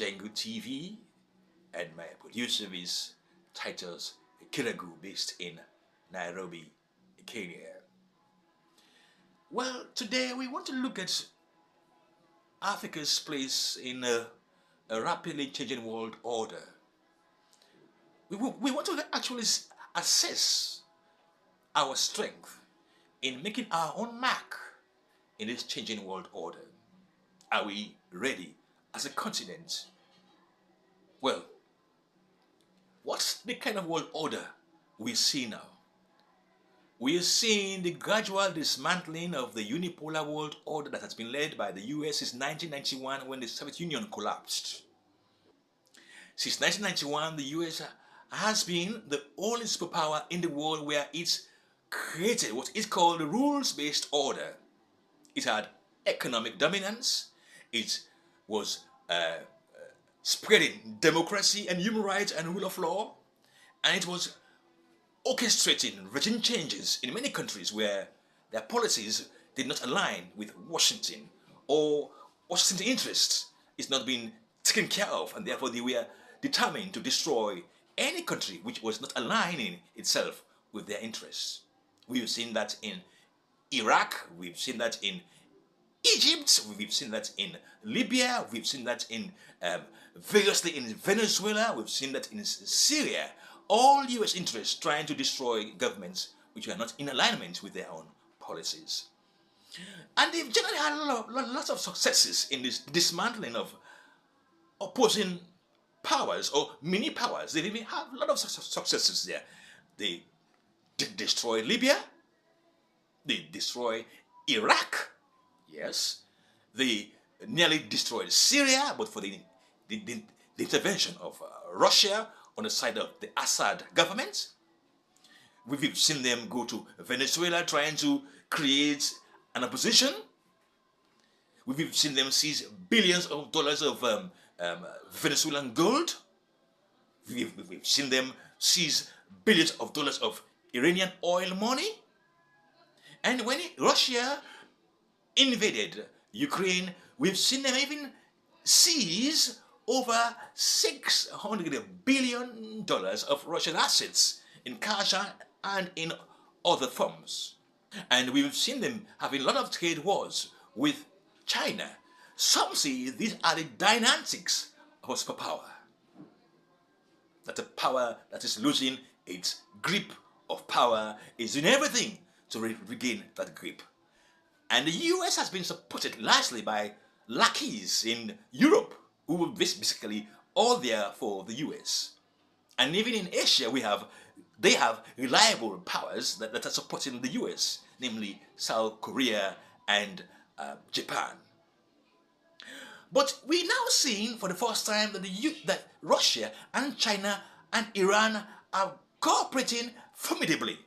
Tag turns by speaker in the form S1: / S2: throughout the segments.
S1: Jengo TV, and my producer is Titus Kiragu, based in Nairobi, Kenya. Well, today we want to look at Africa's place in a rapidly changing world order. We want to actually assess our strength in making our own mark in this changing world order. Are we ready as a continent? Well, what's the kind of world order we see now? We are seeing the gradual dismantling of the uni-polar world order that has been led by the US since 1991, when the Soviet Union collapsed. Since 1991, the US has been the only superpower in the world where it's created what is called the rules-based order. It had economic dominance, it was spreading democracy and human rights and rule of law, and it was orchestrating regime changes in many countries where their policies did not align with Washington, or Washington's interests is not being taken care of, and therefore they were determined to destroy any country which was not aligning itself with their interests. We've seen that in Iraq, we've seen that in Egypt, we've seen that in Libya, we've seen that in variously in Venezuela, we've seen that in Syria. All US interests trying to destroy governments which are not in alignment with their own policies. And they've generally had lots of successes in this dismantling of opposing powers or mini powers. They even have a lot of successes there. They destroy Libya, they destroy Iraq, yes, they nearly destroyed Syria, but for the intervention of Russia on the side of the Assad government. We've seen them go to Venezuela trying to create an opposition. We've seen them seize billions of dollars of Venezuelan gold. We've seen them seize billions of dollars of Iranian oil money. And when Russia invaded Ukraine, we've seen them even seize over $600 billion of Russian assets in cash and in other forms. And we've seen them having a lot of trade wars with China. Some say these are the dynamics of a superpower. That a power that is losing its grip of power is doing everything to regain that grip. And the US has been supported largely by lackeys in Europe, who were basically all there for the US. And even in Asia, they have reliable powers that are supporting the US, namely South Korea and Japan. But we're now seeing for the first time that Russia and China and Iran are cooperating formidably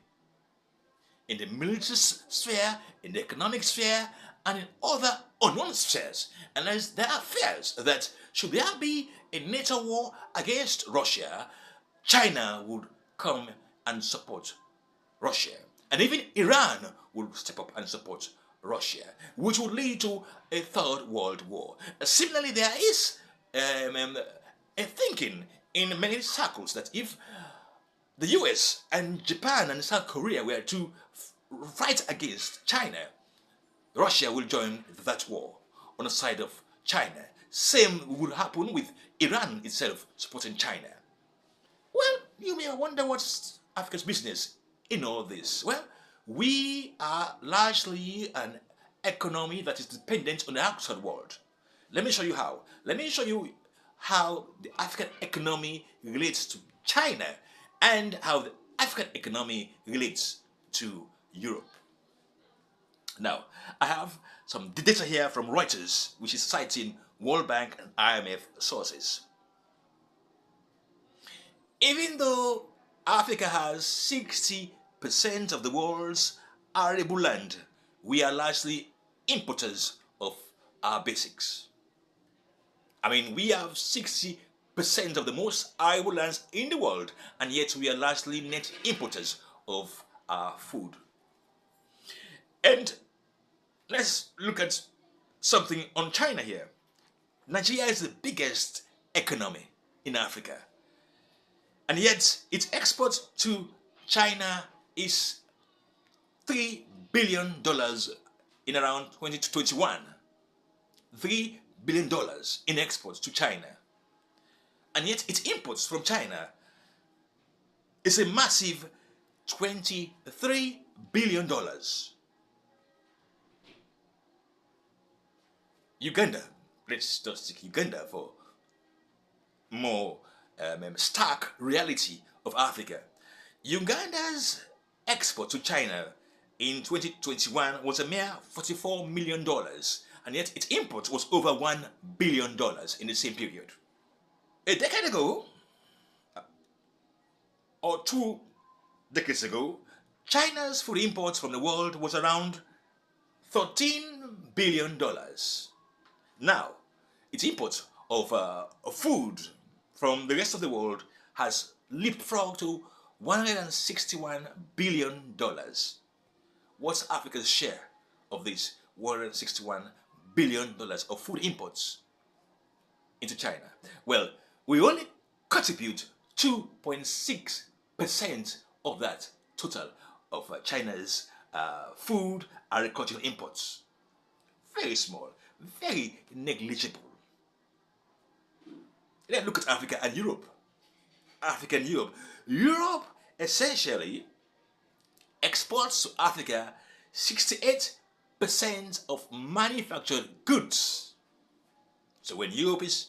S1: in the military sphere, in the economic sphere, and in other unknown spheres. And there are fears that should there be a NATO war against Russia, China would come and support Russia. And even Iran would step up and support Russia, which would lead to a third world war. Similarly, there is a thinking in many circles that if the US and Japan and South Korea were to fight against China, Russia will join that war on the side of China. Same would happen with Iran itself supporting China. Well, you may wonder what's Africa's business in all this. Well, we are largely an economy that is dependent on the outside world. Let me show you how. Let me show you how the African economy relates to China and how the African economy relates to Europe. Now, I have some data here from Reuters, which is citing World Bank and IMF sources. Even though Africa has 60% of the world's arable land, we are largely importers of our basics. I mean, we have 60% of the most arable lands in the world, and yet we are largely net importers of our food. And let's look at something on China here. Nigeria is the biggest economy in Africa. And yet its export to China is $3 billion in around 2021. $3 billion in exports to China. And yet its imports from China is a massive $23 billion. Uganda, let's just take Uganda for more stark reality of Africa. Uganda's export to China in 2021 was a mere $44 million, and yet its import was over $1 billion in the same period. A decade ago, or 2 decades ago, China's food imports from the world was around $13 billion. Now, its imports of food from the rest of the world has leapfrogged to $161 billion. What's Africa's share of this $161 billion of food imports into China? Well, we only contribute 2.6% of that total of China's food agricultural imports. Very small, very negligible. Let's look at Africa and Europe. Africa and Europe. Europe essentially exports to Africa 68% of manufactured goods. So when Europe is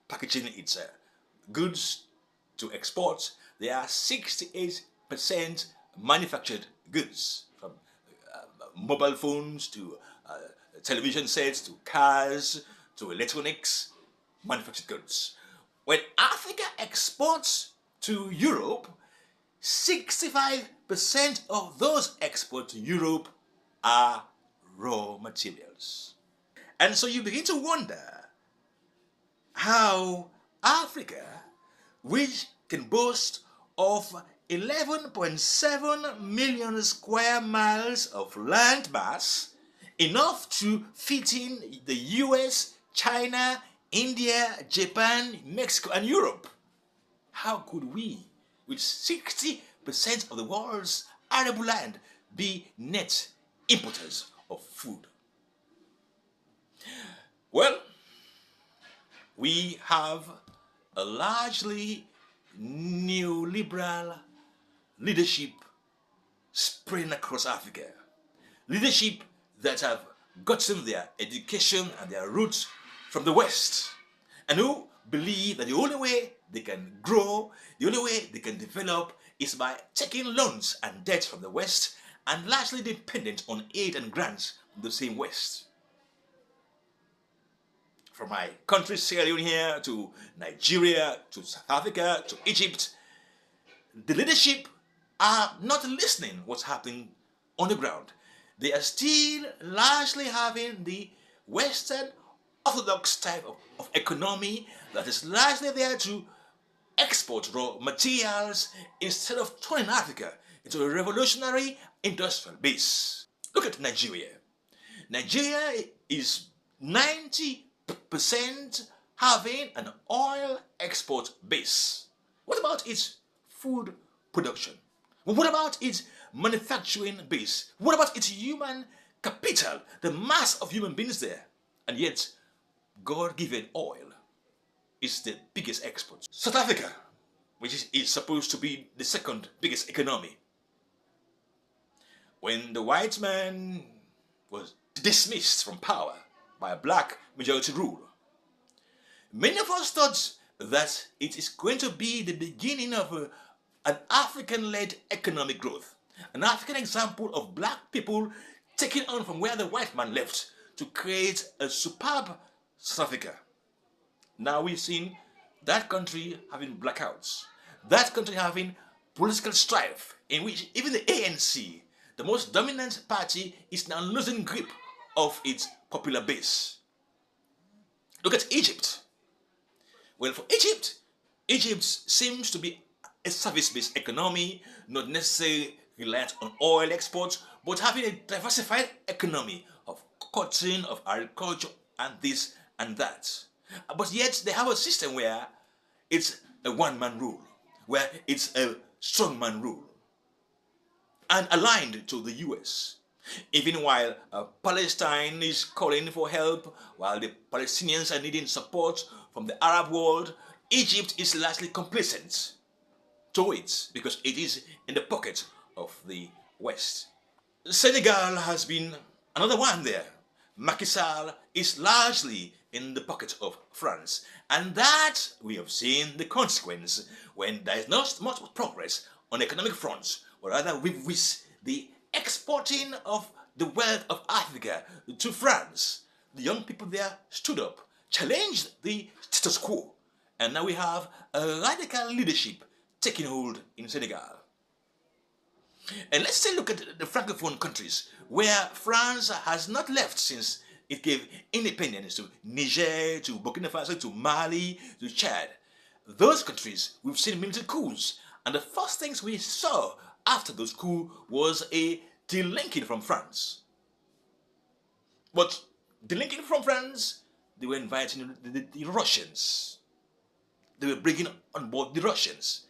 S1: packaging its goods to export, there are 68% manufactured goods, from mobile phones to television sets to cars to electronics, manufactured goods. When Africa exports to Europe, 65% of those exports to Europe are raw materials. And so you begin to wonder how Africa, which can boast of 11.7 million square miles of land mass, enough to fit in the US, China, India, Japan, Mexico, and Europe. How could we, with 60% of the world's arable land, be net importers of food? Well, we have a largely neoliberal leadership spreading across Africa. Leadership that have gotten their education and their roots from the West, and who believe that the only way they can grow, the only way they can develop is by taking loans and debt from the West and largely dependent on aid and grants from the same West. From my country, Sierra Leone here, to Nigeria, to South Africa, to Egypt, the leadership are not listening what's happening on the ground. They are still largely having the Western orthodox type of economy that is largely there to export raw materials instead of turning Africa into a revolutionary industrial base. Look at Nigeria. Nigeria is 90% having an oil export base. What about its food production? What about its manufacturing base? What about its human capital, the mass of human beings there? And yet, God-given oil is the biggest export. South Africa, which is supposed to be the second biggest economy. When the white man was dismissed from power by a black majority rule, many of us thought that it is going to be the beginning of an African-led economic growth. An African example of black people taking on from where the white man left to create a superb South Africa. Now we've seen that country having blackouts, that country having political strife, in which even the ANC, the most dominant party, is now losing grip of its popular base. Look at Egypt. Well, for Egypt, Egypt seems to be a service-based economy, not necessarily reliant on oil exports, but having a diversified economy of cotton, of agriculture, and this and that. But yet they have a system where it's a one-man rule, where it's a strongman rule, and aligned to the US. Even while Palestine is calling for help, while the Palestinians are needing support from the Arab world, Egypt is largely complacent to it because it is in the pocket of the West. Senegal has been another one there. Macky Sall is largely in the pocket of France, and that we have seen the consequence when there is not much progress on the economic fronts, or rather with the exporting of the wealth of Africa to France. The young people there stood up, challenged the status quo, and now we have a radical leadership taking hold in Senegal. And let's take a look at the Francophone countries where France has not left since it gave independence to Niger, to Burkina Faso, to Mali, to Chad. Those countries, we've seen military coups, and the first things we saw after those coups was a delinking from France. But delinking from France, they were inviting the Russians. They were bringing on board the Russians.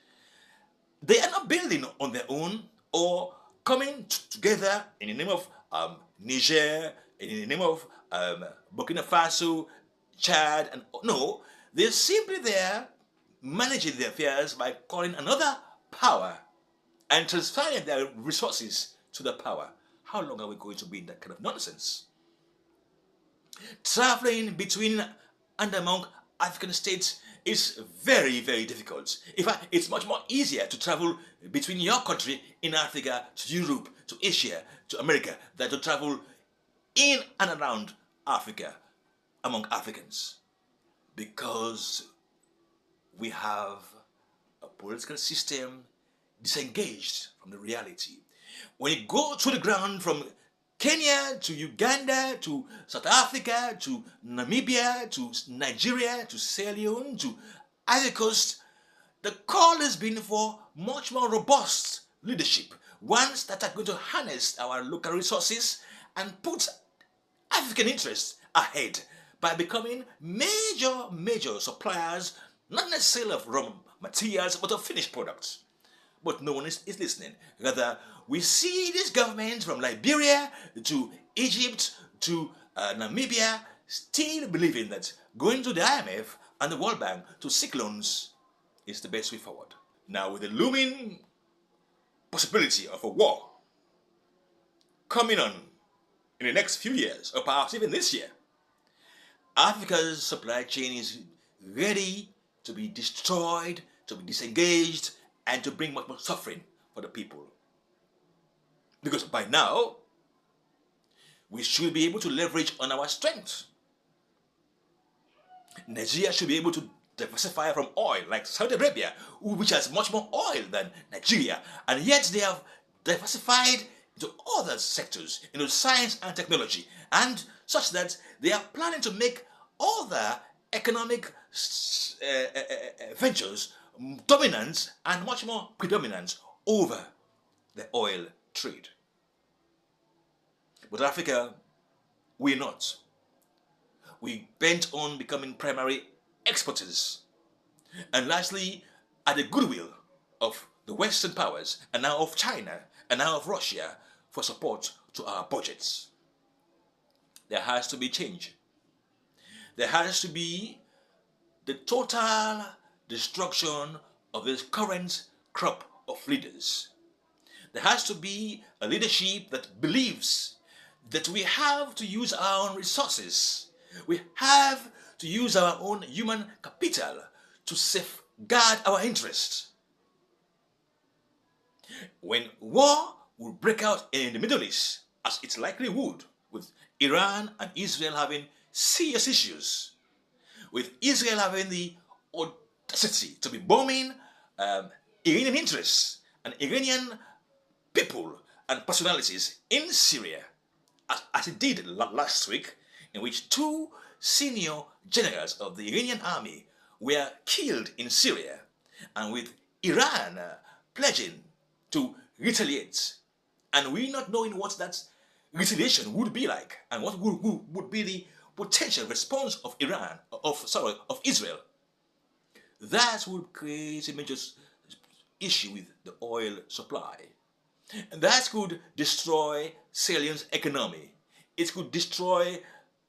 S1: They are not building on their own or coming together in the name of Niger, in the name of Burkina Faso, Chad, and no, they're simply there managing their affairs by calling another power and transferring their resources to the power. How long are we going to be in that kind of nonsense? Traveling between and among African states is very, very difficult. In fact, it's much more easier to travel between your country in Africa to Europe, to Asia, to America, than to travel in and around Africa among Africans. Because we have a political system disengaged from the reality. When you go to the ground from Kenya to Uganda to South Africa to Namibia to Nigeria to Sierra Leone to Ivory Coast, the call has been for much more robust leadership, ones that are going to harness our local resources and put African interests ahead by becoming major suppliers, not necessarily of raw materials, but of finished products. But no one is listening. Rather, we see this government from Liberia to Egypt to Namibia still believing that going to the IMF and the World Bank to seek loans is the best way forward. Now, with the looming possibility of a war coming on in the next few years, or perhaps even this year, Africa's supply chain is ready to be destroyed, to be disengaged, and to bring much more suffering for the people. Because by now, we should be able to leverage on our strength. Nigeria should be able to diversify from oil, like Saudi Arabia, which has much more oil than Nigeria, and yet they have diversified into other sectors, into science and technology, and such that they are planning to make other economic ventures dominant and much more predominant over the oil trade. But Africa, we're not. We bent on becoming primary exporters, and lastly, at the goodwill of the Western powers, and now of China, and now of Russia, for support to our budgets. There has to be change. There has to be the total destruction of this current crop of leaders. There has to be a leadership that believes that we have to use our own resources. We have to use our own human capital to safeguard our interests. When war will break out in the Middle East, as it likely would, with Iran and Israel having serious issues, with Israel having the audacity to be bombing Iranian interests and Iranian people and personalities in Syria, as it did last week, in which 2 senior generals of the Iranian army were killed in Syria, and with Iran pledging to retaliate, and we not knowing what that retaliation would be like, and what would be the potential response of of Israel, that would create a major issue with the oil supply. And that could destroy Sierra Leone's economy. It could destroy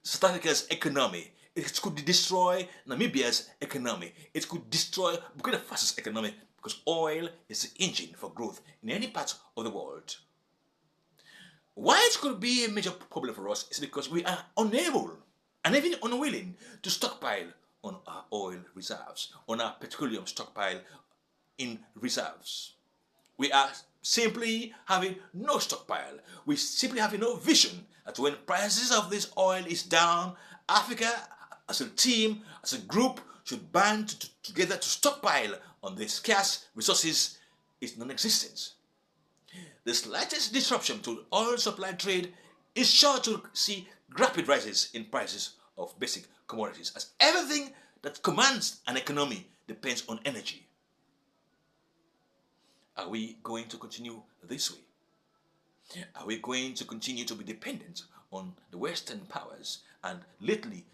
S1: South Africa's economy. It could destroy Namibia's economy. It could destroy Burkina Faso's economy, because oil is the engine for growth in any part of the world. Why it could be a major problem for us is because we are unable and even unwilling to stockpile on our oil reserves, on our petroleum stockpile in reserves. We are simply having no stockpile. We simply have no vision that when prices of this oil is down, Africa as a team, as a group, should band together to stockpile on the scarce resources is non-existent. The slightest disruption to oil supply trade is sure to see rapid rises in prices of basic commodities, as everything that commands an economy depends on energy. Are we going to continue this way? Are we going to continue to be dependent on the Western powers and lately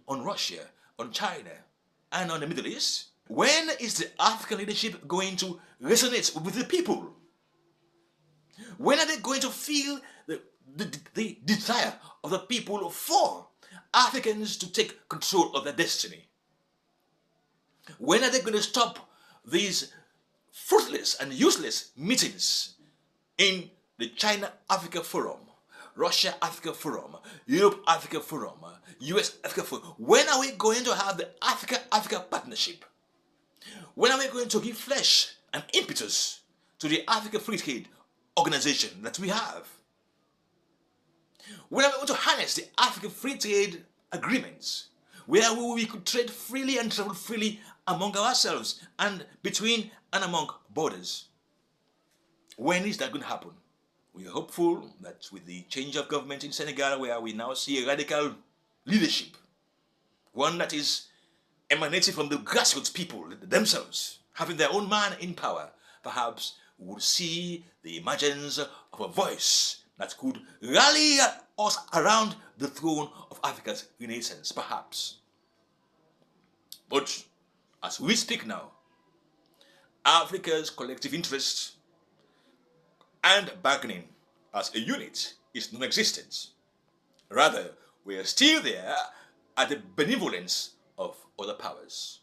S1: on Russia, on China, and on the Middle East? When is the African leadership going to resonate with the people? When are they going to feel the desire of the people for Africans to take control of their destiny? When are they going to stop these fruitless and useless meetings in the China-Africa Forum, Russia-Africa Forum, Europe-Africa Forum, US-Africa Forum? When are we going to have the Africa-Africa partnership? When are we going to give flesh and impetus to the Africa Free Trade Organization that we have? When are we going to harness the Africa Free Trade Agreements, where we could trade freely and travel freely among ourselves and between and among borders? When is that going to happen? We are hopeful that with the change of government in Senegal, where we now see a radical leadership, one that is emanating from the grassroots people themselves, having their own man in power, perhaps we will see the emergence of a voice that could rally us around the throne of Africa's renaissance, perhaps. But as we speak now, Africa's collective interest and bargaining as a unit is non-existent. Rather, we are still there at the benevolence of other powers.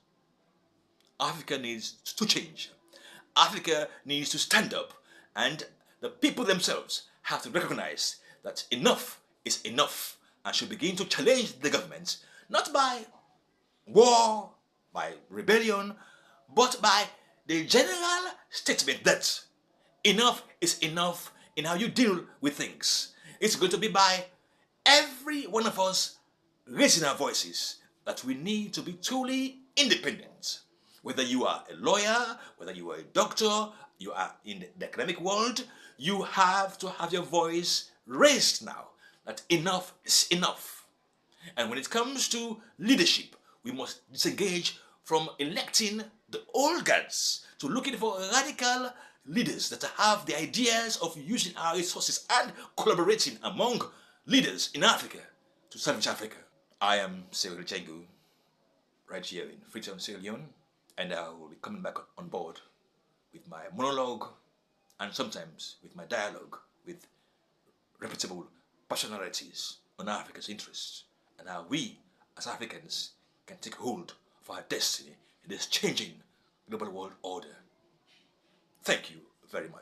S1: Africa needs to change. Africa needs to stand up, and the people themselves have to recognize that enough is enough and should begin to challenge the government, not by war, by rebellion, but by the general statement that enough is enough in how you deal with things. It's going to be by every one of us raising our voices that we need to be truly independent. Whether you are a lawyer, whether you are a doctor, you are in the academic world, you have to have your voice raised now that enough is enough. And when it comes to leadership, we must disengage from electing the old guards to looking for radical leaders that have the ideas of using our resources and collaborating among leaders in Africa to salvage Africa. I am Cyril Jengo, right here in Freetown, Sierra Leone, and I will be coming back on board with my monologue and sometimes with my dialogue with reputable personalities on Africa's interests and how we as Africans can take hold of our destiny in this changing global world order. Thank you very much.